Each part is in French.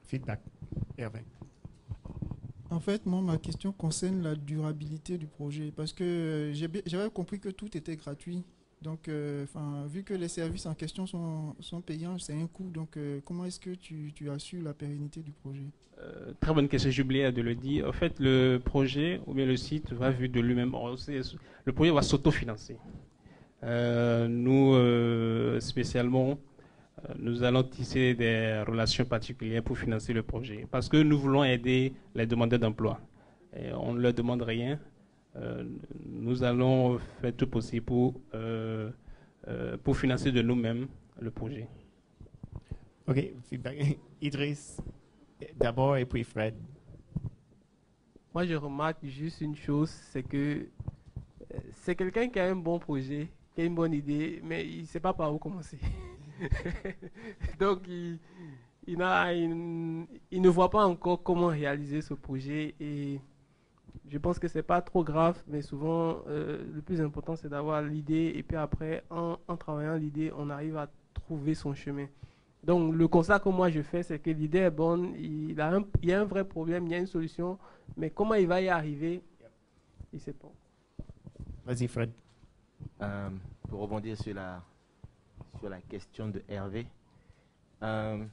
feedback. Hervé. En fait, moi, ma question concerne la durabilité du projet. Parce que j'avais compris que tout était gratuit. Donc, vu que les services en question sont payants, c'est un coût. Donc, comment est-ce que tu assures la pérennité du projet? Très bonne question, j'ai oublié de le dire. En fait, le projet ou bien le site va vivre de lui-même. Le projet va s'autofinancer. Nous, spécialement, nous allons tisser des relations particulières pour financer le projet. Parce que nous voulons aider les demandeurs d'emploi. Et on ne leur demande rien. Nous allons faire tout possible pour financer de nous-mêmes le projet. OK, feedback. Idriss, d'abord, et puis Fred. Moi, je remarque juste une chose, c'est que c'est quelqu'un qui a un bon projet, qui a une bonne idée, mais il ne sait pas par où commencer. Donc, il ne voit pas encore comment réaliser ce projet et je pense que ce n'est pas trop grave, mais souvent, le plus important, c'est d'avoir l'idée et puis après, en travaillant l'idée, on arrive à trouver son chemin. Donc, le constat que moi je fais, c'est que l'idée est bonne, il y a un vrai problème, il y a une solution, mais comment il va y arriver, il ne sait pas. Vas-y, Fred. Pour rebondir sur la question de Hervé, je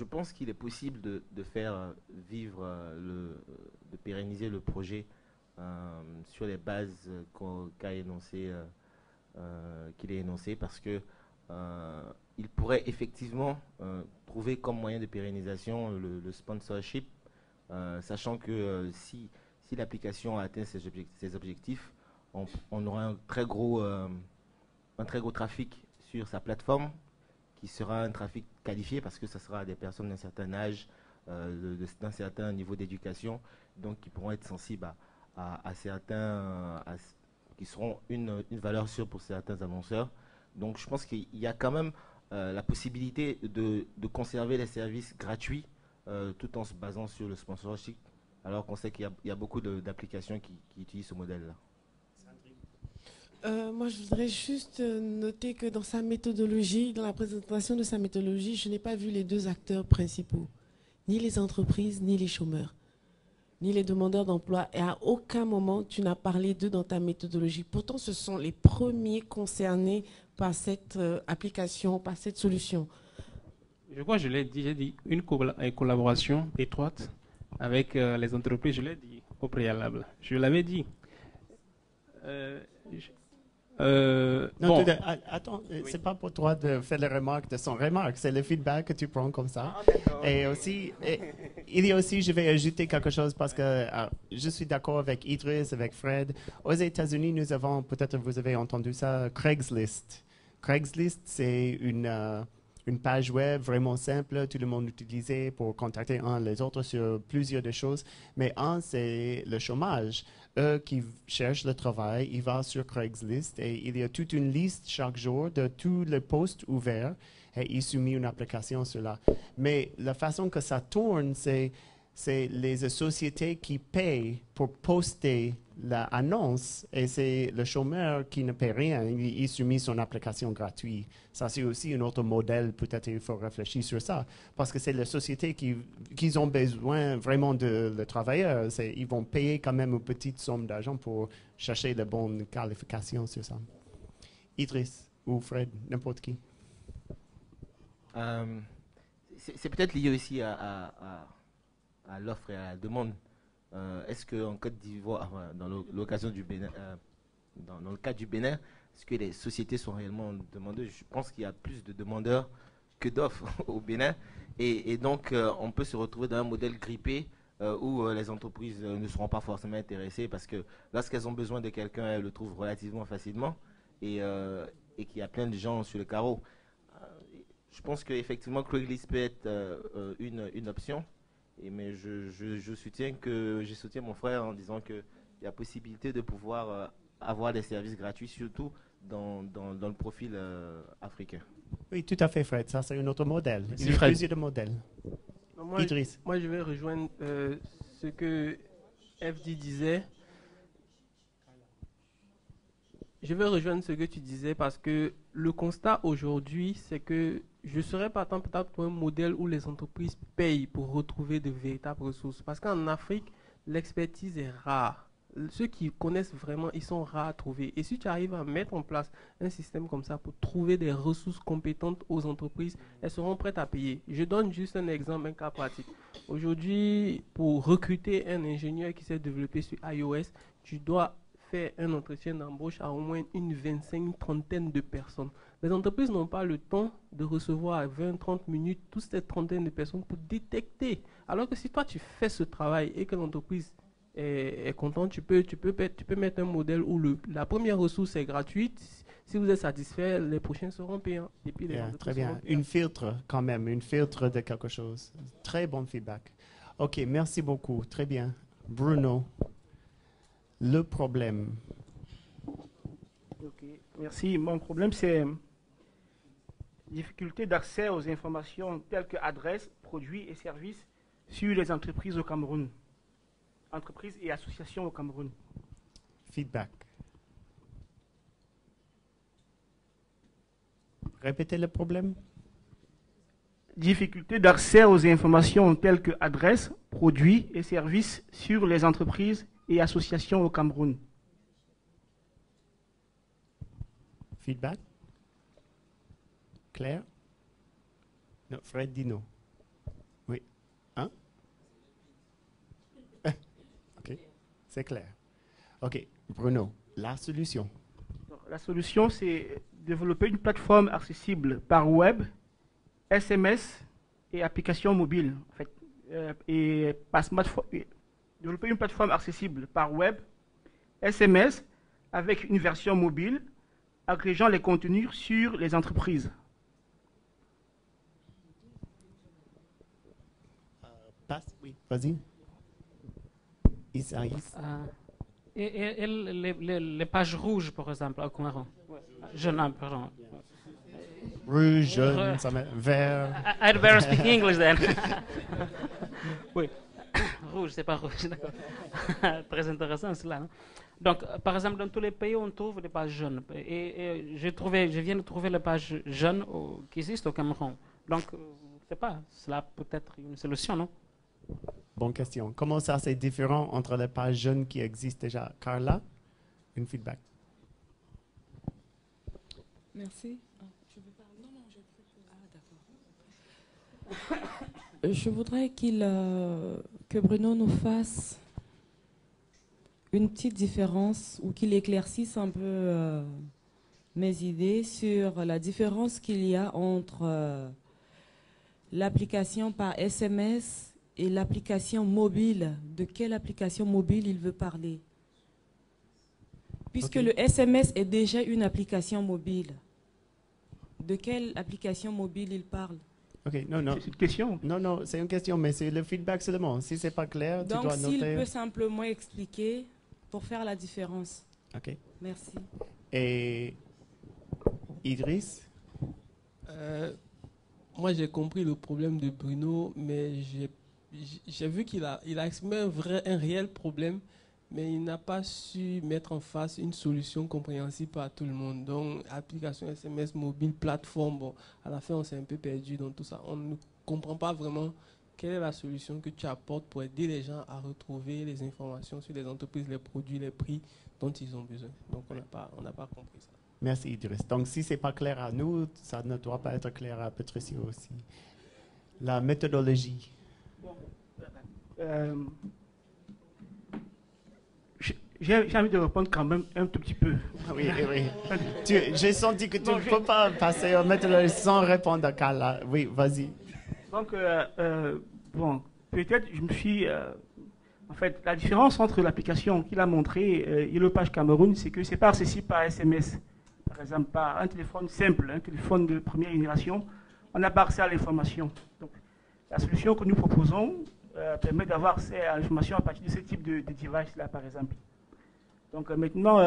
pense qu'il est possible de faire vivre, de pérenniser le projet sur les bases qu'il a énoncé, parce que il pourrait effectivement trouver comme moyen de pérennisation le sponsorship, sachant que si l'application atteint ses objectifs, on aura un très gros trafic sur sa plateforme, qui sera un trafic qualifié parce que ce sera des personnes d'un certain âge, d'un certain niveau d'éducation, donc qui pourront être sensibles à certains, qui seront une valeur sûre pour certains annonceurs. Donc je pense qu'il y a quand même la possibilité de conserver les services gratuits tout en se basant sur le sponsorship, alors qu'on sait qu'il y a beaucoup d'applications qui utilisent ce modèle-là. Moi, je voudrais juste noter que dans sa méthodologie, dans la présentation de sa méthodologie, je n'ai pas vu les deux acteurs principaux, ni les entreprises, ni les chômeurs, ni les demandeurs d'emploi. Et à aucun moment, tu n'as parlé d'eux dans ta méthodologie. Pourtant, ce sont les premiers concernés par cette application, par cette solution. Je crois que je l'ai dit, j'ai dit une collaboration étroite avec les entreprises, je l'ai dit au préalable. Je l'avais dit. Non, attends, c'est pas pour toi de faire les remarques de son remarque, c'est le feedback que tu prends comme ça. Et aussi, il y a aussi, je vais ajouter quelque chose parce que je suis d'accord avec Idriss, avec Fred. Aux États-Unis, nous avons, peut-être vous avez entendu ça, Craigslist. Craigslist, c'est une page web vraiment simple, tout le monde utilisait pour contacter un les autres sur plusieurs de choses. Mais c'est le chômage. Eux qui cherchent le travail, ils vont sur Craigslist et il y a toute une liste chaque jour de tous les postes ouverts et ils soumettent une application sur là. Mais la façon que ça tourne, c'est les sociétés qui payent pour poster l'annonce et c'est le chômeur qui ne paie rien. Il soumet son application gratuite. Ça, c'est aussi un autre modèle. Peut-être il faut réfléchir sur ça. Parce que c'est les sociétés qui ont besoin vraiment de le travailleur. Ils vont payer quand même une petite somme d'argent pour chercher les bonnes qualifications sur ça. Idriss ou Fred, n'importe qui. C'est peut-être lié aussi à l'offre et à la demande. Est-ce qu'en Côte d'Ivoire, dans l'occasion du Bénin, dans le cas du Bénin, est-ce que les sociétés sont réellement demandeuses? Je pense qu'il y a plus de demandeurs que d'offres au Bénin. Et donc, on peut se retrouver dans un modèle grippé où les entreprises ne seront pas forcément intéressées parce que lorsqu'elles ont besoin de quelqu'un, elles le trouvent relativement facilement et qu'il y a plein de gens sur le carreau. Je pense qu'effectivement, Craigslist peut être une option. Mais je soutiens mon frère en disant qu'il y a possibilité de pouvoir avoir des services gratuits, surtout dans le profil africain. Oui, tout à fait, Fred. Ça, c'est un autre modèle. Il y a plusieurs modèles. Idriss. Moi, je vais rejoindre ce que FD disait. Je vais rejoindre ce que tu disais parce que le constat aujourd'hui, c'est que je serais partant peut-être pour un modèle où les entreprises payent pour retrouver de véritables ressources. Parce qu'en Afrique, l'expertise est rare. Ceux qui connaissent vraiment, ils sont rares à trouver. Et si tu arrives à mettre en place un système comme ça pour trouver des ressources compétentes aux entreprises, elles seront prêtes à payer. Je donne juste un exemple, un cas pratique. Aujourd'hui, pour recruter un ingénieur qui s'est développé sur iOS, tu dois faire un entretien d'embauche à au moins une 25-30 de personnes. Les entreprises n'ont pas le temps de recevoir à 20-30 minutes toute cette trentaine de personnes pour détecter. Alors que si toi, tu fais ce travail et que l'entreprise est contente, tu peux mettre un modèle où la première ressource est gratuite. Si vous êtes satisfait, les prochains seront payants. Et puis très bien. Une filtre quand même, une filtre de quelque chose. Très bon feedback. OK, merci beaucoup. Très bien. Bruno, le problème. OK, merci. Mon problème, c'est difficulté d'accès aux informations telles que adresses, produits et services sur les entreprises au Cameroun. Entreprises et associations au Cameroun. Feedback. Répétez le problème. Difficulté d'accès aux informations telles que adresses, produits et services sur les entreprises et associations au Cameroun. Feedback. Claire? Non, Fred dit non. Oui. Hein? OK. C'est clair. OK. Bruno, la solution. La solution, c'est développer une plateforme accessible par web, SMS et applications mobiles. En fait, et par smartphone, développer une plateforme accessible par web, SMS avec une version mobile, agrégeant les contenus sur les entreprises. Oui, vas-y. Isaïs. Et les pages rouges, par exemple, au Cameroun. Jaune, pardon. Rouge, jaune, vert. I'd better speak English then. Oui. Rouge, c'est pas rouge, d'accord. Très intéressant cela. Non? Donc, par exemple, dans tous les pays, on trouve des pages jaunes. Et je viens de trouver les pages jaunes qui existent au Cameroun. Donc, je ne sais pas, cela peut être une solution, non? Bonne question. Comment ça, c'est différent entre les pages jeunes qui existent déjà? Carla, une feedback. Merci. Je voudrais que Bruno nous fasse une petite différence ou qu'il éclaircisse un peu mes idées sur la différence qu'il y a entre l'application par SMS et l'application mobile. De quelle application mobile il veut parler? Puisque le SMS est déjà une application mobile. De quelle application mobile il parle? OK, non. C'est une question. Non, c'est une question, mais c'est le feedback seulement. Si c'est pas clair, tu dois noter. Donc, s'il peut simplement expliquer pour faire la différence. OK. Merci. Et Idriss? Moi, j'ai compris le problème de Bruno, mais j'ai vu qu'il a exprimé un réel problème, mais il n'a pas su mettre en face une solution compréhensible par tout le monde. Donc, application SMS mobile, plateforme, bon, à la fin, on s'est un peu perdu dans tout ça. On ne comprend pas vraiment quelle est la solution que tu apportes pour aider les gens à retrouver les informations sur les entreprises, les produits, les prix dont ils ont besoin. Donc, on n'a pas compris ça. Merci, Idriss. Donc, si ce n'est pas clair à nous, ça ne doit pas être clair à Patricia aussi. La méthodologie. J'ai envie de répondre quand même un tout petit peu. Oui. J'ai senti que tu ne peux pas passer au méthodologie sans répondre à Carla. Oui, vas-y. Donc, peut-être je me suis... en fait, la différence entre l'application qu'il a montrée et le page Cameroun, c'est que ce n'est pas accessible par SMS. Par exemple, par un téléphone simple, un téléphone de première génération, on n'a pas accès à l'information. Donc, la solution que nous proposons permet d'avoir accès à l'information à partir de ce type de device-là, par exemple. Donc, maintenant,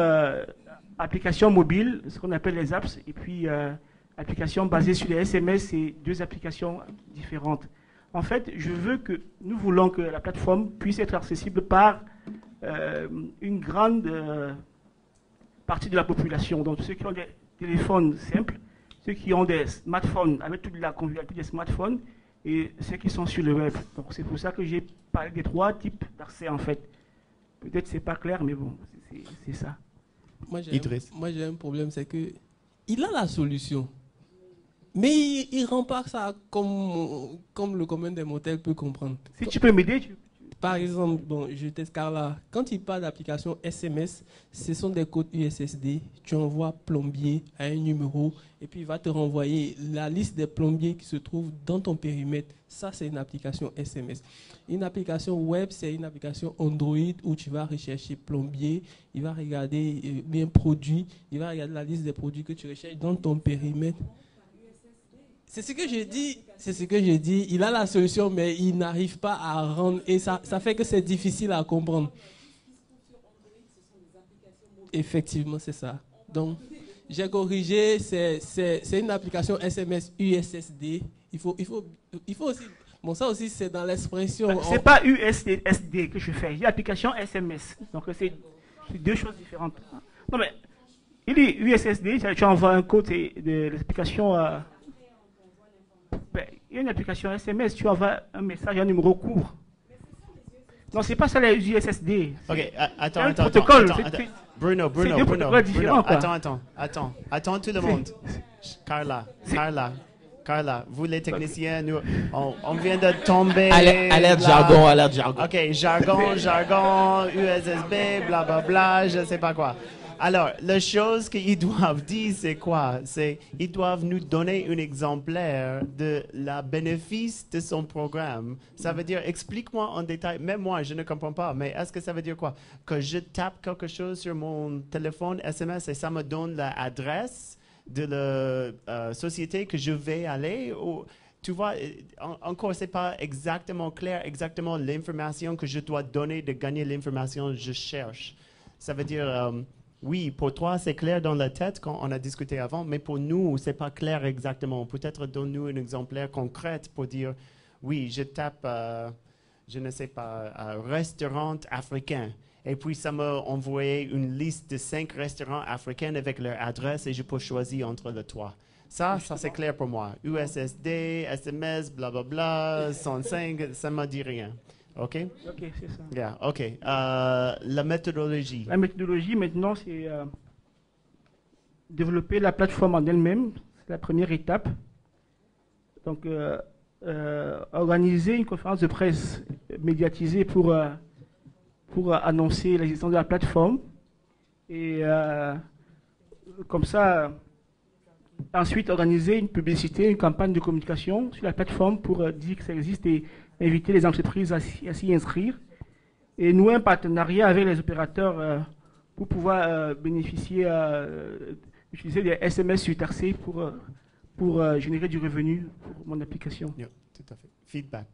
application mobile, ce qu'on appelle les apps, et puis application basée sur les SMS, c'est deux applications différentes. En fait, nous voulons que la plateforme puisse être accessible par une grande partie de la population. Donc, ceux qui ont des téléphones simples, ceux qui ont des smartphones, avec toute la convivialité des smartphones, et ceux qui sont sur le web. Donc c'est pour ça que j'ai parlé des 3 types d'accès en fait. Peut-être c'est pas clair, mais bon, c'est ça. Moi j'ai un problème, c'est que il a la solution, mais il ne rend pas ça comme le commun des mortels peut comprendre. Si tu peux m'aider, Par exemple, bon, je teste Carla. Quand il parle d'application SMS, ce sont des codes USSD. Tu envoies plombier à un numéro et puis il va te renvoyer la liste des plombiers qui se trouvent dans ton périmètre. Ça, c'est une application SMS. Une application web, c'est une application Android où tu vas rechercher plombier, il va regarder bien produit, il va regarder la liste des produits que tu recherches dans ton périmètre. C'est ce que je dis. C'est ce que je dis. Il a la solution, mais il n'arrive pas à rendre. Et ça fait que c'est difficile à comprendre. Effectivement, c'est ça. Donc, j'ai corrigé. C'est une application SMS USSD. Il faut aussi. Bon, ça aussi, c'est dans l'expression. C'est pas USSD que je fais. J'ai l'application SMS. Donc, c'est 2 choses différentes. Non, mais il dit USSD. Tu envoies un code de l'explication. Il y a une application SMS, tu envoies un message, un numéro court. Non, c'est pas ça les USSD. Ok, attends. Bruno, attends tout le monde. Carla, vous les techniciens, nous, on vient de tomber. Alerte jargon. Ok, jargon, USSB, blablabla, je sais pas quoi. Alors, la chose qu'ils doivent dire, c'est quoi? C'est ils doivent nous donner un exemplaire de la bénéfice de son programme. Ça veut dire, explique-moi en détail. Même moi, je ne comprends pas. Mais est-ce que ça veut dire quoi? Que je tape quelque chose sur mon téléphone SMS et ça me donne l'adresse de la société que je vais aller? Ou, tu vois, encore, c'est pas exactement clair, exactement l'information que je dois donner de gagner l'information que je cherche. Ça veut dire... oui, pour toi, c'est clair dans la tête quand on a discuté avant, mais pour nous, c'est pas clair exactement. Peut-être donne-nous un exemplaire concret pour dire, oui, je tape, je ne sais pas, restaurant africain. Et puis, ça m'a envoyé une liste de 5 restaurants africains avec leur adresse et je peux choisir entre les 3. Ça c'est clair pour moi. USSD, SMS, blablabla, 105, ça ne me dit rien. OK? OK, c'est ça. Yeah, OK. La méthodologie. La méthodologie, maintenant, c'est développer la plateforme en elle-même. C'est la première étape. Donc, organiser une conférence de presse médiatisée pour annoncer l'existence de la plateforme. Et comme ça, ensuite, organiser une publicité, une campagne de communication sur la plateforme pour dire que ça existe et inviter les entreprises à s'y inscrire et nouer un partenariat avec les opérateurs pour pouvoir bénéficier, utiliser des SMS surtaxés pour générer du revenu pour mon application. Yeah, tout à fait. Feedback.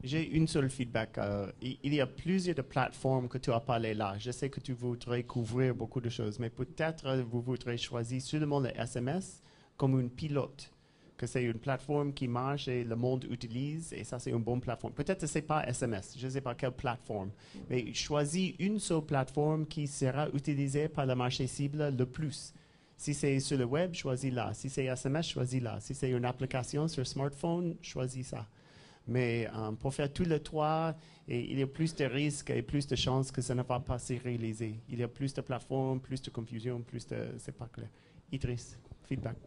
J'ai une seule feedback. Il y a plusieurs de plateformes que tu as parlé là. Je sais que tu voudrais couvrir beaucoup de choses, mais peut-être vous voudrez choisir seulement le SMS comme une pilote, que c'est une plateforme qui marche et le monde utilise, et ça c'est une bonne plateforme. Peut-être que ce n'est pas SMS, je ne sais pas quelle plateforme, mais choisis une seule plateforme qui sera utilisée par le marché cible le plus. Si c'est sur le web, choisis-la. Si c'est SMS, choisis-la. Si c'est une application sur smartphone, choisis ça. Mais pour faire tous les 3, il y a plus de risques et plus de chances que ça ne va pas se réaliser. Il y a plus de plateformes, plus de confusion, plus de... c'est pas clair. Idriss, feedback.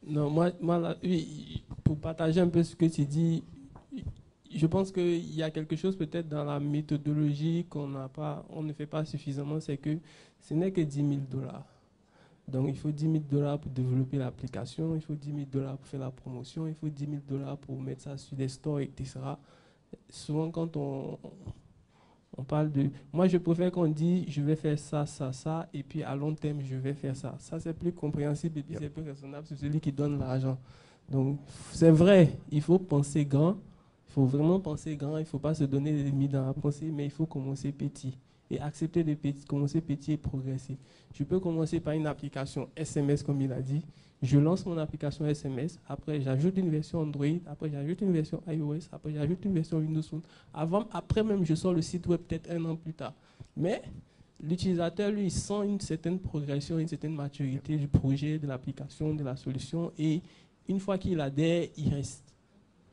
Non, moi là, oui, pour partager un peu ce que tu dis, je pense qu'il y a quelque chose peut-être dans la méthodologie on ne fait pas suffisamment, c'est que ce n'est que $10 000. Donc il faut $10 000 pour développer l'application, il faut $10 000 pour faire la promotion, il faut $10 000 pour mettre ça sur des stores, etc. Souvent quand on parle de... Moi, je préfère qu'on dise, je vais faire ça, ça, ça, et puis à long terme, je vais faire ça. Ça, c'est plus compréhensible et puis c'est plus raisonnable. C'est celui qui donne l'argent. Donc, c'est vrai, il faut penser grand. Il faut vraiment penser grand. Il ne faut pas se donner des limites dans la pensée, mais il faut commencer petit. et accepter de commencer petit et progresser. Je peux commencer par une application SMS, comme il a dit. Je lance mon application SMS, après j'ajoute une version Android, après j'ajoute une version iOS, après j'ajoute une version Windows Phone. Après même, je sors le site web peut-être 1 an plus tard. Mais l'utilisateur, lui, il sent une certaine progression, une certaine maturité du projet, de l'application, de la solution, et une fois qu'il adhère, il reste.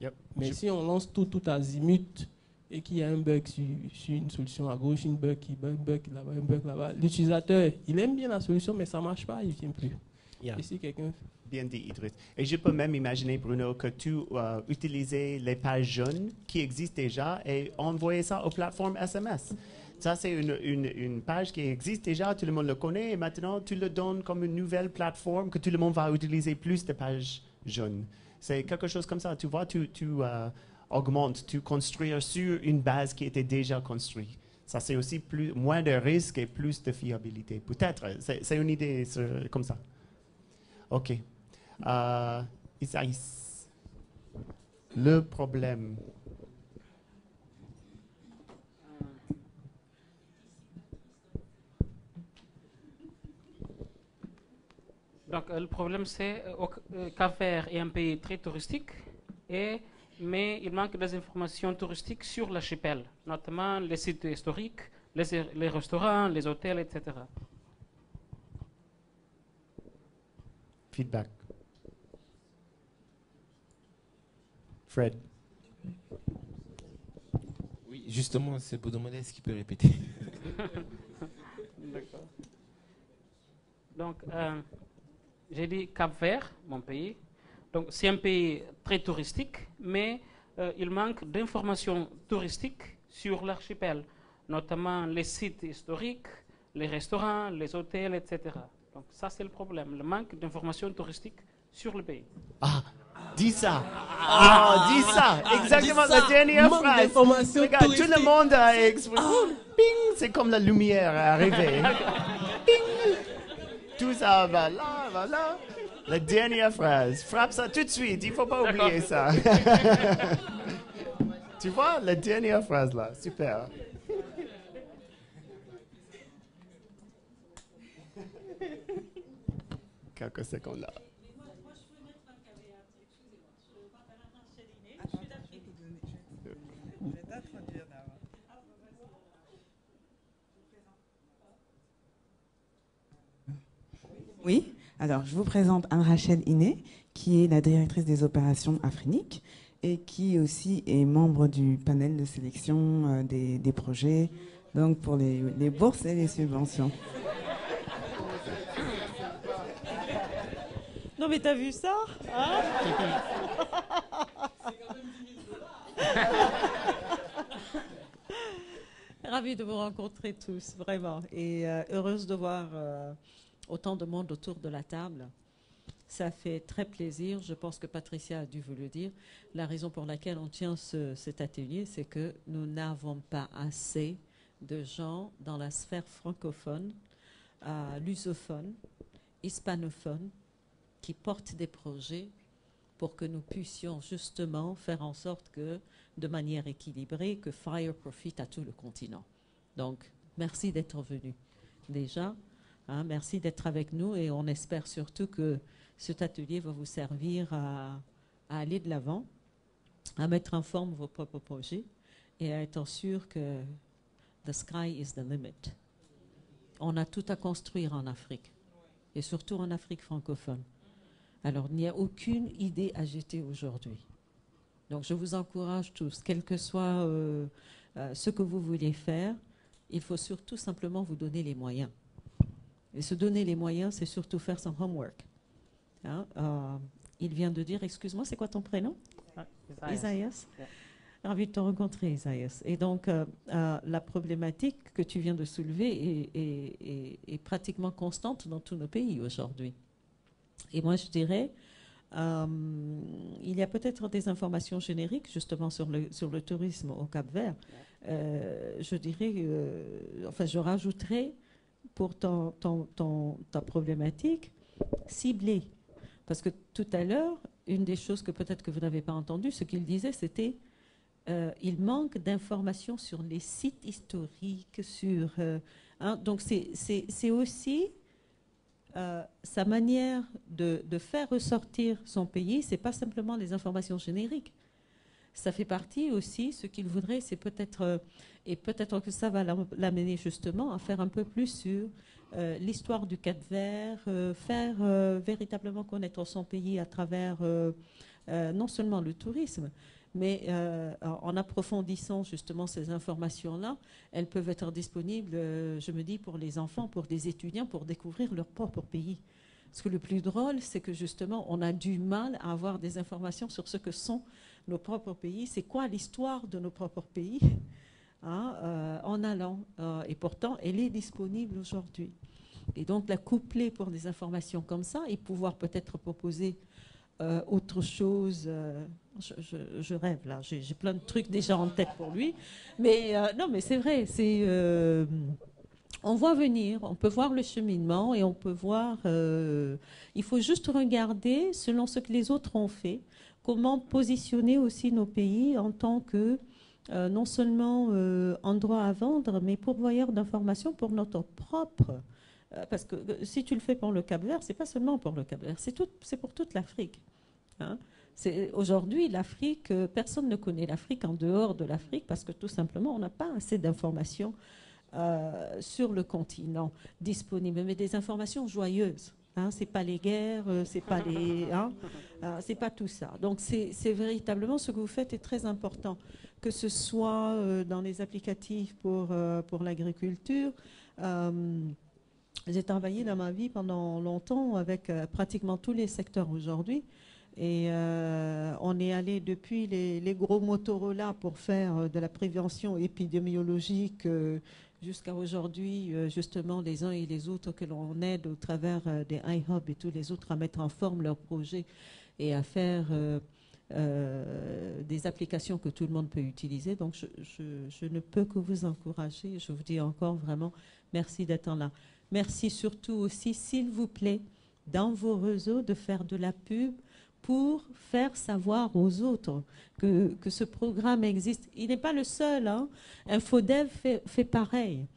Yep. Mais si on lance tout azimut et qu'il y a un bug sur une solution à gauche, un bug là-bas, un bug là-bas, l'utilisateur, il aime bien la solution, mais ça ne marche pas, il ne vient plus. Yeah. Et si quelqu'un... Bien dit, Idriss. Et je peux même imaginer, Bruno, que tu utilisais les pages jaunes qui existent déjà et envoyer ça aux plateformes SMS. Ça, c'est une page qui existe déjà, tout le monde le connaît, et maintenant, tu le donnes comme une nouvelle plateforme que tout le monde va utiliser plus de pages jaunes. C'est quelque chose comme ça, tu vois, tu augmentes, tu construis sur une base qui était déjà construite. Ça, c'est aussi moins de risques et plus de fiabilité. Peut-être, c'est une idée comme ça. OK. Isaïs, le problème. Donc, le problème, c'est Cap-Vert est un pays très touristique, mais il manque des informations touristiques sur l'archipel, notamment les sites historiques, les restaurants, les hôtels, etc. Feedback. Fred. Oui, justement, c'est pour demander est-ce qu'il peut répéter. D'accord. Donc, j'ai dit Cap-Vert, mon pays. Donc, c'est un pays très touristique, mais il manque d'informations touristiques sur l'archipel, notamment les sites historiques, les restaurants, les hôtels, etc. Donc, ça, c'est le problème, le manque d'informations touristiques sur le pays. Ah, dis ça. Dis ça. Exactement la dernière phrase. Regarde, tout le monde a exprimé. Ping, c'est comme la lumière arrivée. Ping. Tout ça va là. La dernière phrase. Frappe ça tout de suite. Il ne faut pas oublier ça. Tu vois, la dernière phrase là. Super. Quelques secondes là. Oui, alors je vous présente Anne-Rachel Iné, qui est la directrice des opérations Afrinic et qui aussi est membre du panel de sélection des projets, donc pour les bourses et les subventions. Non mais t'as vu ça, hein? Ravie de vous rencontrer tous, vraiment, et heureuse de voir autant de monde autour de la table. Ça fait très plaisir. Je pense que Patricia a dû vous le dire. La raison pour laquelle on tient cet atelier, c'est que nous n'avons pas assez de gens dans la sphère francophone, lusophone, hispanophone, qui portent des projets pour que nous puissions justement faire en sorte que, de manière équilibrée, que FIRE profite à tout le continent. Donc, merci d'être venu déjà. Hein, merci d'être avec nous et on espère surtout que cet atelier va vous servir à aller de l'avant, à mettre en forme vos propres projets et à être sûr que the sky is the limit. On a tout à construire en Afrique et surtout en Afrique francophone. Alors, il n'y a aucune idée à jeter aujourd'hui. Donc, je vous encourage tous, quel que soit ce que vous voulez faire, il faut surtout simplement vous donner les moyens. Et se donner les moyens, c'est surtout faire son homework. Hein? Il vient de dire, excuse-moi, c'est quoi ton prénom? Isaïas. Ravi de te rencontrer, Isaïas. Et donc, la problématique que tu viens de soulever est pratiquement constante dans tous nos pays aujourd'hui. Et moi, je dirais, il y a peut-être des informations génériques, justement, sur le tourisme au Cap-Vert. Je dirais, enfin, je rajouterais, pour ta problématique, ciblée. Parce que tout à l'heure, une des choses que peut-être que vous n'avez pas entendu, ce qu'il disait, c'était il manque d'informations sur les sites historiques, sur, donc c'est aussi sa manière de faire ressortir son pays, c'est pas simplement les informations génériques. Ça fait partie aussi, ce qu'il voudrait, c'est peut-être, et peut-être que ça va l'amener justement à faire un peu plus sur l'histoire du Cap-Vert, faire véritablement connaître son pays à travers non seulement le tourisme, mais en approfondissant justement ces informations-là, elles peuvent être disponibles, je me dis, pour les enfants, pour des étudiants, pour découvrir leur propre pays. Parce que le plus drôle, c'est que justement, on a du mal à avoir des informations sur ce que sont nos propres pays. C'est quoi l'histoire de nos propres pays en allant. Et pourtant, elle est disponible aujourd'hui. Et donc, la coupler pour des informations comme ça et pouvoir peut-être proposer autre chose. Je rêve là, j'ai plein de trucs déjà en tête pour lui. Mais non, mais c'est vrai, on voit venir, on peut voir le cheminement et on peut voir. Il faut juste regarder, selon ce que les autres ont fait, comment positionner aussi nos pays en tant que non seulement endroit à vendre, mais pourvoyeur d'informations pour notre propre. Parce que si tu le fais pour le Cap-Vert, c'est pas seulement pour le Cap-Vert, c'est pour toute l'Afrique. Hein. Aujourd'hui, l'Afrique, personne ne connaît l'Afrique en dehors de l'Afrique parce que tout simplement, on n'a pas assez d'informations sur le continent disponibles, mais des informations joyeuses. Hein, c'est pas les guerres, c'est pas les, c'est pas tout ça. Donc c'est véritablement ce que vous faites est très important, que ce soit dans les applicatifs pour l'agriculture. J'ai travaillé dans ma vie pendant longtemps avec pratiquement tous les secteurs aujourd'hui. Et on est allé depuis les gros Motorola pour faire de la prévention épidémiologique jusqu'à aujourd'hui, justement, les uns et les autres que l'on aide au travers des iHub et tous les autres à mettre en forme leurs projets et à faire des applications que tout le monde peut utiliser. Donc, je ne peux que vous encourager. Je vous dis encore vraiment merci d'être là. Merci surtout aussi, s'il vous plaît, dans vos réseaux, de faire de la pub pour faire savoir aux autres que ce programme existe. Il n'est pas le seul. Hein. InfoDev fait pareil.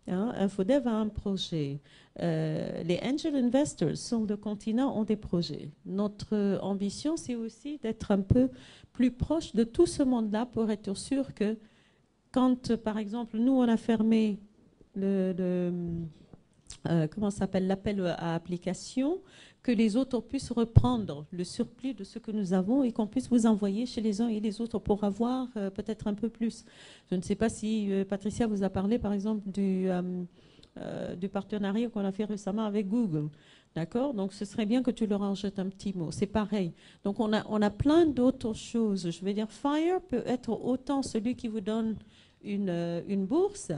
Hein. InfoDev a un projet. Les angel investors sur le continent ont des projets. Notre ambition, c'est aussi d'être un peu plus proche de tout ce monde-là pour être sûr que quand, par exemple, nous, on a fermé comment ça s'appelle, l'appel à application, que les autres puissent reprendre le surplus de ce que nous avons et qu'on puisse vous envoyer chez les uns et les autres pour avoir peut-être un peu plus. Je ne sais pas si Patricia vous a parlé, par exemple, du partenariat qu'on a fait récemment avec Google. D'accord? Donc, ce serait bien que tu leur en jettes un petit mot. C'est pareil. Donc, on a plein d'autres choses. Je veux dire, FIRE peut être autant celui qui vous donne une bourse,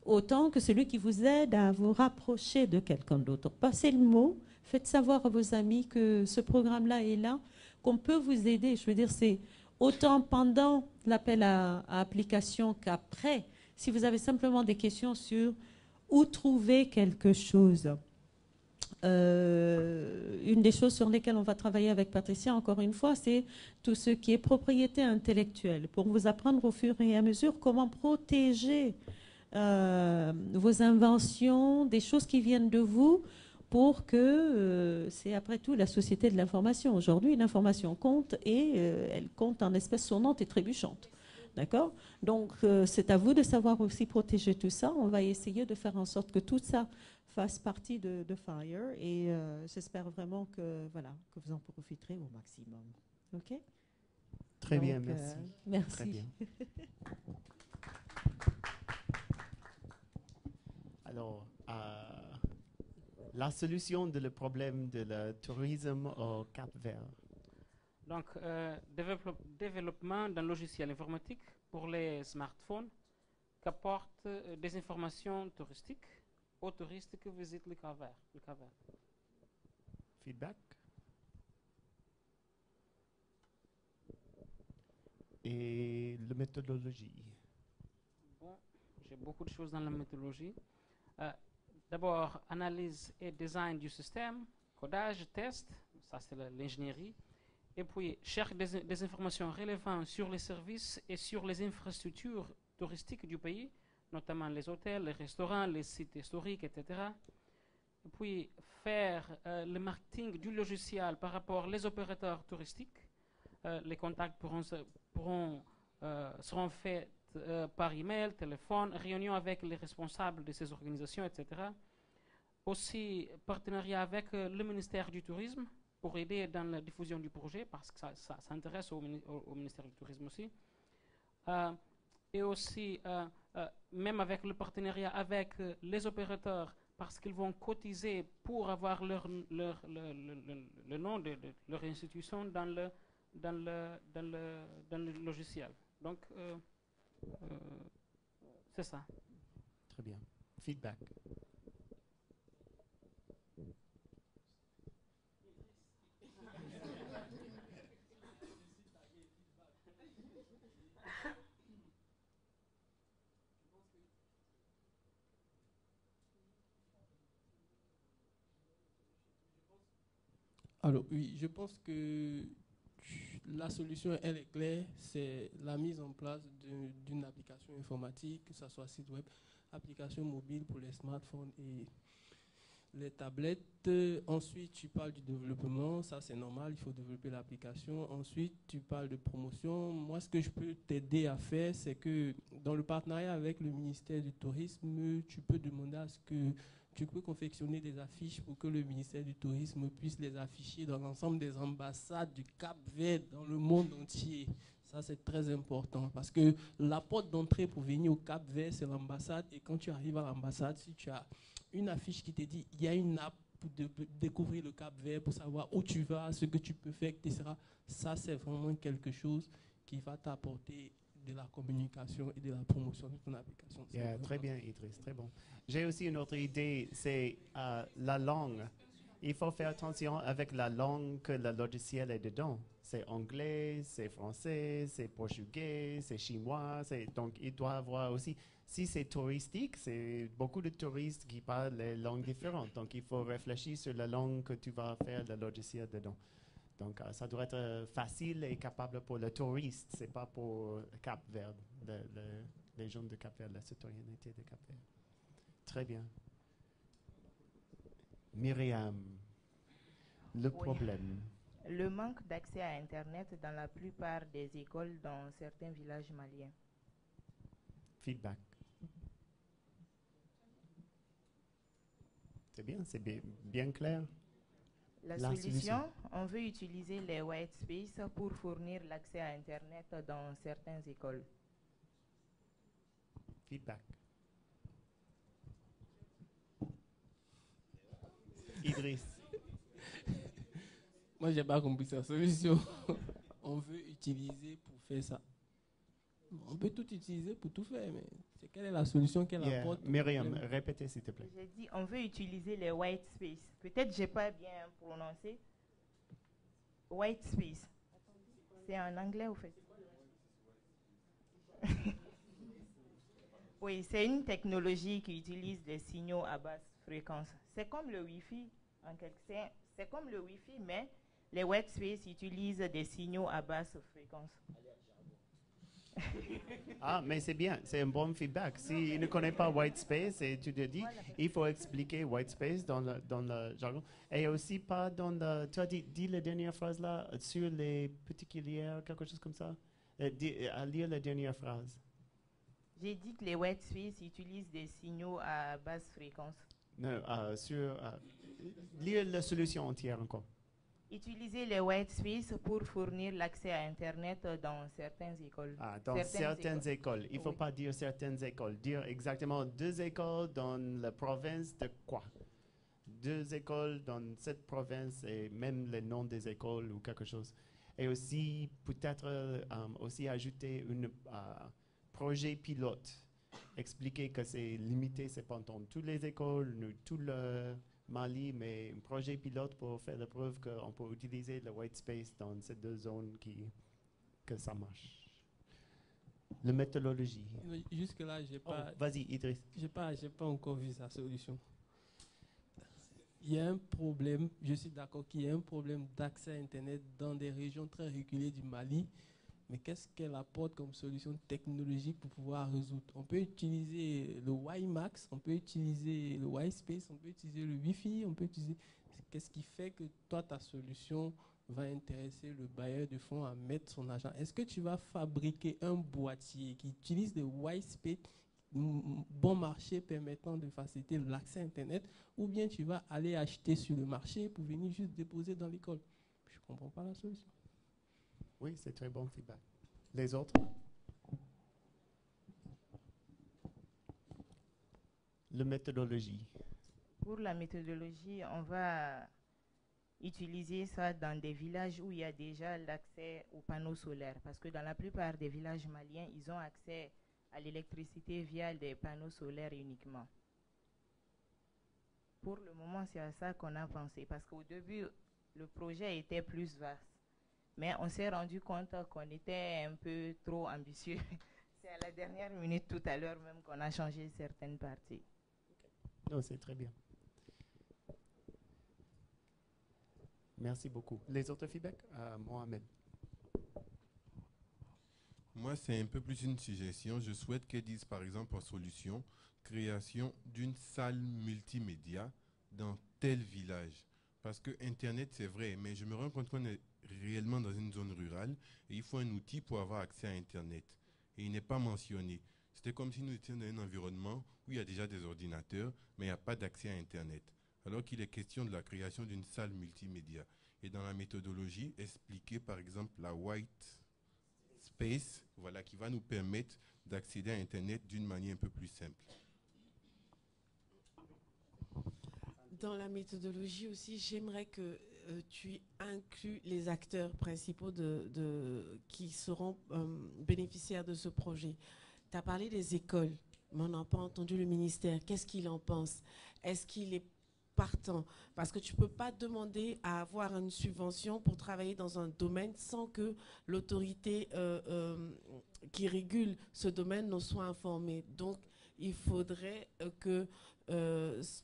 autant que celui qui vous aide à vous rapprocher de quelqu'un d'autre. Passez le mot, faites savoir à vos amis que ce programme-là est là, qu'on peut vous aider. Je veux dire, c'est autant pendant l'appel à application qu'après. Si vous avez simplement des questions sur où trouver quelque chose. Une des choses sur lesquelles on va travailler avec Patricia, encore une fois, c'est tout ce qui est propriété intellectuelle, pour vous apprendre au fur et à mesure comment protéger vos inventions, des choses qui viennent de vous, pour que c'est après tout la société de l'information. Aujourd'hui, l'information compte et elle compte en espèces sonnantes et trébuchantes. D'accord? Donc, c'est à vous de savoir aussi protéger tout ça. On va essayer de faire en sorte que tout ça fasse partie de FIRE et j'espère vraiment que, voilà, que vous en profiterez au maximum. OK? Très bien, merci. Merci. Très bien. Alors, la solution de le problème de le tourisme au Cap-Vert. Donc, développement d'un logiciel informatique pour les smartphones qui apporte des informations touristiques aux touristes qui visitent le Cap-Vert. Feedback? Et la méthodologie? Bon, j'ai beaucoup de choses dans la méthodologie. D'abord, analyse et design du système, codage, test, ça c'est l'ingénierie. et puis cherche des informations relevantes sur les services et sur les infrastructures touristiques du pays, notamment les hôtels, les restaurants, les sites historiques, etc. Et puis faire le marketing du logiciel par rapport aux opérateurs touristiques. Les contacts seront faits par email, téléphone, réunion avec les responsables de ces organisations, etc. Aussi, partenariat avec le ministère du Tourisme pour aider dans la diffusion du projet, parce que ça intéresse au ministère du Tourisme aussi. Et aussi, même avec le partenariat avec les opérateurs, parce qu'ils vont cotiser pour avoir le nom de leur institution dans le logiciel. Donc, c'est ça. Très bien. Feedback. Alors oui, je pense que la solution, elle est claire, c'est la mise en place d'une application informatique, que ce soit site web, application mobile pour les smartphones et les tablettes. Ensuite, tu parles du développement, ça c'est normal, il faut développer l'application. Ensuite, tu parles de promotion. Moi, ce que je peux t'aider à faire, c'est que dans le partenariat avec le ministère du Tourisme, tu peux demander à ce que tu peux confectionner des affiches pour que le ministère du Tourisme puisse les afficher dans l'ensemble des ambassades du Cap-Vert dans le monde entier. Ça, c'est très important parce que la porte d'entrée pour venir au Cap-Vert, c'est l'ambassade. Et quand tu arrives à l'ambassade, si tu as une affiche qui te dit il y a une app pour découvrir le Cap-Vert, pour savoir où tu vas, ce que tu peux faire, etc. Ça, c'est vraiment quelque chose qui va t'apporter de la communication et de la promotion de ton application. Yeah, très bien, Idriss, très bon. J'ai aussi une autre idée, c'est la langue. Il faut faire attention avec la langue que le logiciel est dedans. C'est anglais, c'est français, c'est portugais, c'est chinois. Donc, il doit avoir aussi... Si c'est touristique, c'est beaucoup de touristes qui parlent les langues différentes. Donc, il faut réfléchir sur la langue que tu vas faire le logiciel dedans. Donc, ça doit être facile et capable pour le touriste. Ce n'est pas pour Cap-Vert, les gens de Cap-Vert, la citoyenneté de Cap-Vert. Très bien. Myriam, le problème. Le manque d'accès à Internet dans la plupart des écoles dans certains villages maliens. Feedback. C'est bien, c'est bien clair. La solution, on veut utiliser les white space pour fournir l'accès à Internet dans certaines écoles. Feedback. Idriss. Moi, j'ai pas compris sa solution. On veut utiliser pour faire ça. On peut tout utiliser pour tout faire, mais quelle est la solution qu'elle apporte? Myriam, répétez s'il te plaît. J'ai dit, on veut utiliser les white space. Peut-être j'ai pas bien prononcé. White space. C'est en anglais, au fait. Oui, c'est une technologie qui utilise des signaux à basse fréquence. C'est comme le Wi-Fi, c'est comme le Wi-Fi, mais les white space utilisent des signaux à basse fréquence. Ah, mais c'est bien, c'est un bon feedback. S'il ne connaît pas white space, et tu te dis, il faut expliquer white space dans le jargon. Et aussi pas dans le... Tu as dit la dernière phrase là, sur les particulières, quelque chose comme ça? À lire la dernière phrase. J'ai dit que les white space utilisent des signaux à basse fréquence. Non, lire la solution entière encore. Utiliser les white space pour fournir l'accès à Internet dans certaines écoles. Ah, dans certaines écoles. Il ne faut pas dire certaines écoles. Dire exactement 2 écoles dans la province de quoi? 2 écoles dans cette province et même le nom des écoles ou quelque chose. Et aussi, peut-être aussi ajouter un projet pilote. Expliquer que c'est limité, c'est pas dans toutes les écoles, tout le Mali, mais un projet pilote pour faire la preuve qu'on peut utiliser le white space dans ces 2 zones que ça marche. La méthodologie. Jusque-là, j'ai pas... Vas-y, Idriss. J'ai pas encore vu sa solution. il y a un problème, je suis d'accord qu'il y a un problème d'accès à Internet dans des régions très reculées du Mali, mais qu'est-ce qu'elle apporte comme solution technologique pour pouvoir résoudre? On peut utiliser le WiMAX, on peut utiliser le WiSpace, on peut utiliser le Wi-Fi, on peut utiliser... Qu'est-ce qui fait que toi, ta solution va intéresser le bailleur de fonds à mettre son argent? Est-ce que tu vas fabriquer un boîtier qui utilise le WiSpace, bon marché permettant de faciliter l'accès à Internet, ou bien tu vas aller acheter sur le marché pour venir juste déposer dans l'école? Je ne comprends pas la solution. Oui, c'est très bon feedback. Les autres? La méthodologie. Pour la méthodologie, on va utiliser ça dans des villages où il y a déjà l'accès aux panneaux solaires. Parce que dans la plupart des villages maliens, ils ont accès à l'électricité via des panneaux solaires uniquement. Pour le moment, c'est à ça qu'on a pensé. Parce qu'au début, le projet était plus vaste. Mais on s'est rendu compte qu'on était un peu trop ambitieux. C'est à la dernière minute, tout à l'heure même, qu'on a changé certaines parties. Non, c'est très bien. Merci beaucoup. Les autres feedbacks? Mohamed. Moi, c'est un peu plus une suggestion. Je souhaite qu'elle dise, par exemple, en solution, création d'une salle multimédia dans tel village. Parce que Internet, c'est vrai, mais je me rends compte qu'on est réellement dans une zone rurale et il faut un outil pour avoir accès à Internet. Et il n'est pas mentionné. C'était comme si nous étions dans un environnement où il y a déjà des ordinateurs, mais il n'y a pas d'accès à Internet. Alors qu'il est question de la création d'une salle multimédia. Et dans la méthodologie, expliquer par exemple la White Space, voilà, qui va nous permettre d'accéder à Internet d'une manière un peu plus simple. Dans la méthodologie aussi, j'aimerais que tu inclues les acteurs principaux qui seront bénéficiaires de ce projet. Tu as parlé des écoles, mais on n'a pas entendu le ministère. Qu'est-ce qu'il en pense? Est-ce qu'il est partant? Parce que tu ne peux pas demander à avoir une subvention pour travailler dans un domaine sans que l'autorité qui régule ce domaine ne soit informée. Donc, il faudrait que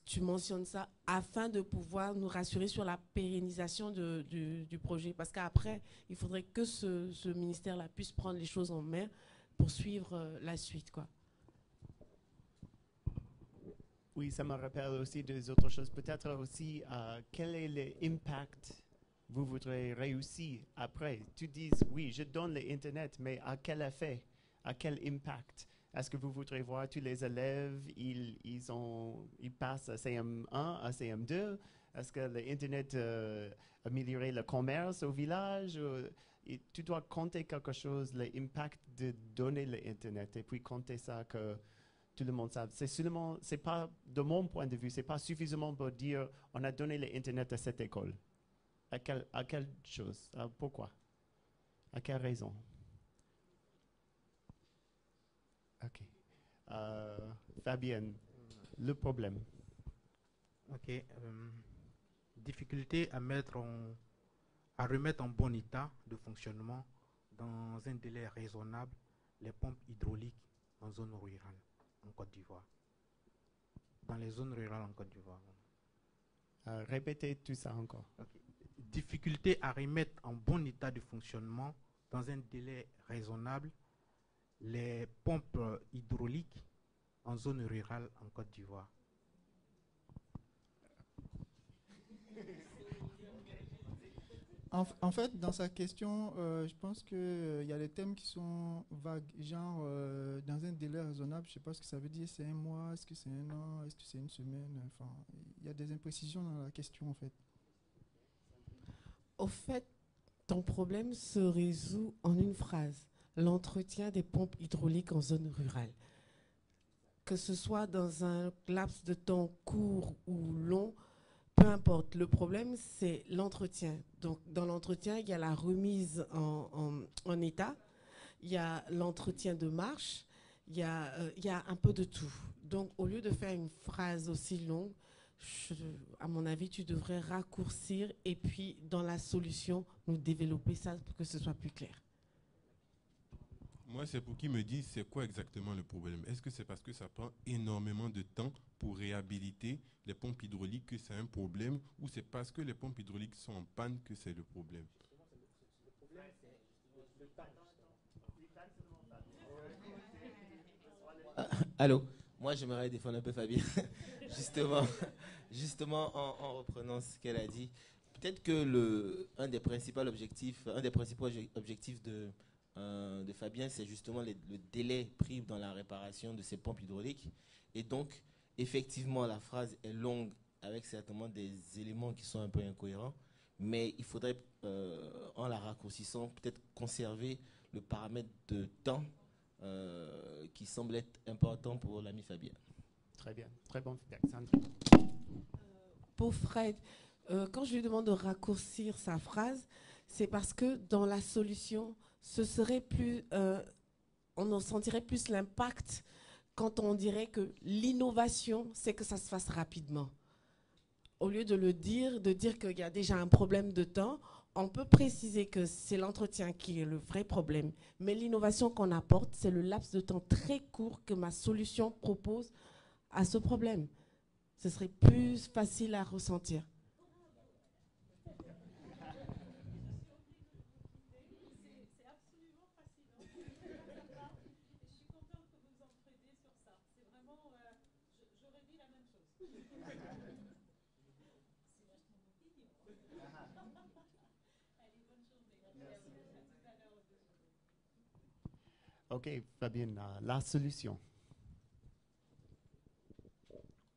tu mentionnes ça afin de pouvoir nous rassurer sur la pérennisation du projet. Parce qu'après, il faudrait que ce ministère-là puisse prendre les choses en main pour suivre la suite, quoi. Oui, ça me rappelle aussi des autres choses. Peut-être aussi, quel est l'impact vous voudrez réussir après? Tu dis, oui, je donne l'Internet, mais à quel effet? À quel impact? Est-ce que vous voudrez voir tous les élèves, ils passent à CM1, à CM2? Est-ce que l'Internet améliorer le commerce au village? Tu dois compter quelque chose, l'impact de donner l'Internet, et puis compter ça que tout le monde sait. C'est pas, de mon point de vue, c'est pas suffisamment pour dire on a donné l'Internet à cette école. À quelle chose? Pourquoi? À quelle raison? OK. Fabienne, le problème. OK. Difficulté à remettre en bon état de fonctionnement dans un délai raisonnable les pompes hydrauliques en zone rurale en Côte d'Ivoire. Dans les zones rurales en Côte d'Ivoire. Répétez tout ça encore. Okay. Difficulté à remettre en bon état de fonctionnement dans un délai raisonnable les pompes hydrauliques en zone rurale en Côte d'Ivoire. En fait, dans sa question, je pense qu'il y a des thèmes qui sont vagues, genre dans un délai raisonnable, je ne sais pas ce que ça veut dire, c'est un mois, est-ce que c'est un an, est-ce que c'est une semaine, enfin, il y a des imprécisions dans la question en fait. Au fait, ton problème se résout en une phrase, l'entretien des pompes hydrauliques en zone rurale. Que ce soit dans un laps de temps court ou long, peu importe, le problème, c'est l'entretien. Donc, dans l'entretien, il y a la remise en état, il y a l'entretien de marche, il y a un peu de tout. Donc, au lieu de faire une phrase aussi longue, à mon avis, tu devrais raccourcir et puis, dans la solution, nous développer ça pour que ce soit plus clair. Moi, c'est pour qu'ils me disent c'est quoi exactement le problème. Est-ce que c'est parce que ça prend énormément de temps pour réhabiliter les pompes hydrauliques que c'est un problème, ou c'est parce que les pompes hydrauliques sont en panne que c'est le problème? Allô, moi j'aimerais défendre un peu Fabien, justement en reprenant ce qu'elle a dit. Peut-être que un des principaux objectifs de Fabien, c'est justement le délai pris dans la réparation de ces pompes hydrauliques. Et donc, effectivement, la phrase est longue avec certainement des éléments qui sont un peu incohérents, mais il faudrait, en la raccourcissant, peut-être conserver le paramètre de temps qui semble être important pour l'ami Fabien. Très bien, très bon feedback. Sandrine. Pour Fred, quand je lui demande de raccourcir sa phrase, c'est parce que dans la solution, ce serait plus, on en sentirait plus l'impact quand on dirait que l'innovation, c'est que ça se fasse rapidement. Au lieu de dire qu'il y a déjà un problème de temps, on peut préciser que c'est l'entretien qui est le vrai problème. Mais l'innovation qu'on apporte, c'est le laps de temps très court que ma solution propose à ce problème. Ce serait plus facile à ressentir. Ok, Fabien, la solution.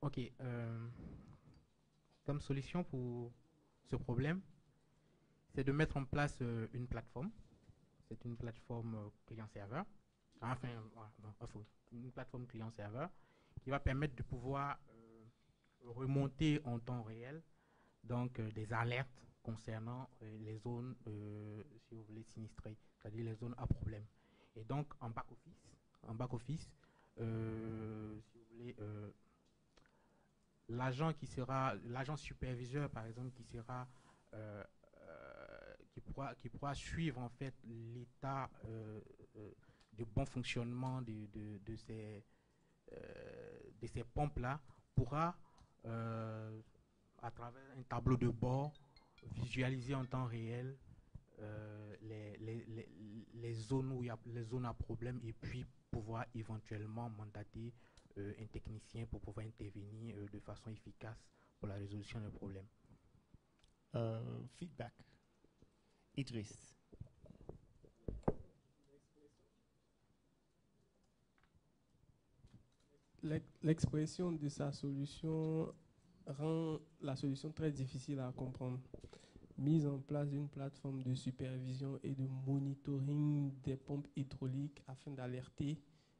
Ok, comme solution pour ce problème, c'est de mettre en place une plateforme. C'est une plateforme client-serveur. Enfin, une plateforme client-serveur qui va permettre de pouvoir remonter en temps réel donc des alertes concernant les zones, si vous voulez, sinistrées, c'est-à-dire les zones à problème. Et donc en back-office, si vous voulez, l'agent superviseur, par exemple, qui pourra suivre en fait l'état de bon fonctionnement de ces pompes-là, pourra, à travers un tableau de bord, visualiser en temps réel les zones où il y a les zones à problème, et puis pouvoir éventuellement mandater un technicien pour pouvoir intervenir de façon efficace pour la résolution des problèmes. Feedback. Idriss. L'expression de sa solution rend la solution très difficile à comprendre. Mise en place d'une plateforme de supervision et de monitoring des pompes hydrauliques afin d'alerter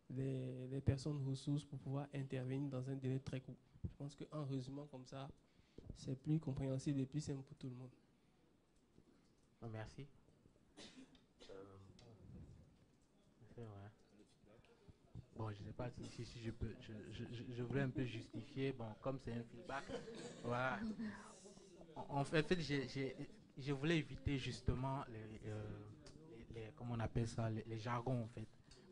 les personnes ressources pour pouvoir intervenir dans un délai très court. Je pense qu'en résumant comme ça, c'est plus compréhensible et plus simple pour tout le monde. Merci. C'est vrai. Bon, je ne sais pas si je peux. Je voulais un peu justifier. Bon, comme c'est un feedback, voilà. En fait, je voulais éviter justement les comment on appelle ça, les jargons en fait.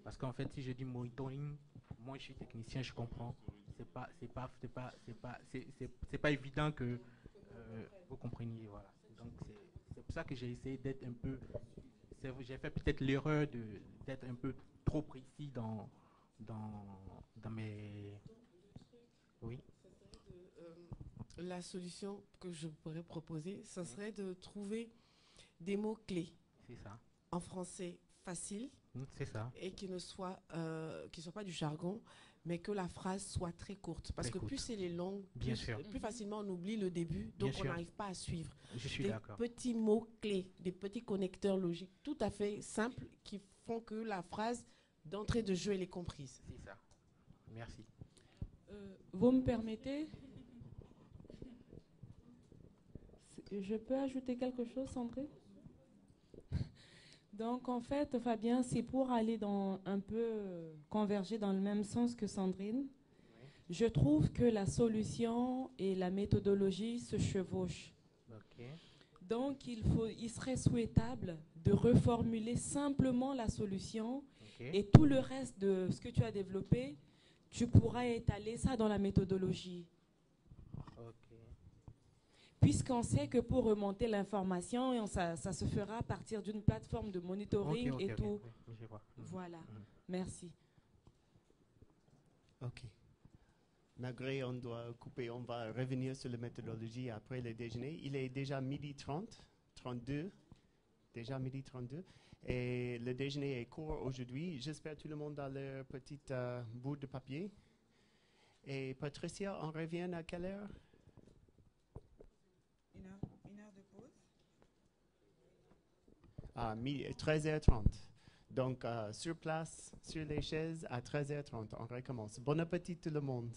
Parce qu'en fait, si je dis monitoring, moi je suis technicien, je comprends. C'est pas évident que vous compreniez, voilà. Donc c'est pour ça que j'ai essayé d'être un peu. J'ai fait peut-être l'erreur d'être un peu trop précis dans mes. Oui. La solution que je pourrais proposer, ce serait de trouver des mots-clés. C'est ça. En français facile. C'est ça. Et qui ne soit pas du jargon, mais que la phrase soit très courte. Parce que plus elle est longue, plus facilement on oublie le début, donc on n'arrive pas à suivre. Je suis d'accord. Des petits mots-clés, des petits connecteurs logiques tout à fait simples qui font que la phrase d'entrée de jeu, elle est comprise. C'est ça. Merci. Vous me permettez ? Je peux ajouter quelque chose, Sandrine ? Donc, en fait, Fabien, c'est pour aller un peu converger dans le même sens que Sandrine. Oui. Je trouve que la solution et la méthodologie se chevauchent. Okay. Donc, il serait souhaitable de reformuler simplement la solution Ok. et tout le reste de ce que tu as développé, tu pourras étaler ça dans la méthodologie. Ok. Puisqu'on sait que pour remonter l'information, ça se fera à partir d'une plateforme de monitoring Ok, et ok, tout. oui, je vois. Voilà. Merci. OK. Nagré, on doit couper. On va revenir sur la méthodologie après le déjeuner. Il est déjà 12h30, 32. Déjà 12h32. Et le déjeuner est court aujourd'hui. J'espère que tout le monde a leur petite bout de papier. Et Patricia, on revient à quelle heure? Une heure de pause. À 13h30. Donc, sur place, sur les chaises, à 13h30. On recommence. Bon appétit tout le monde.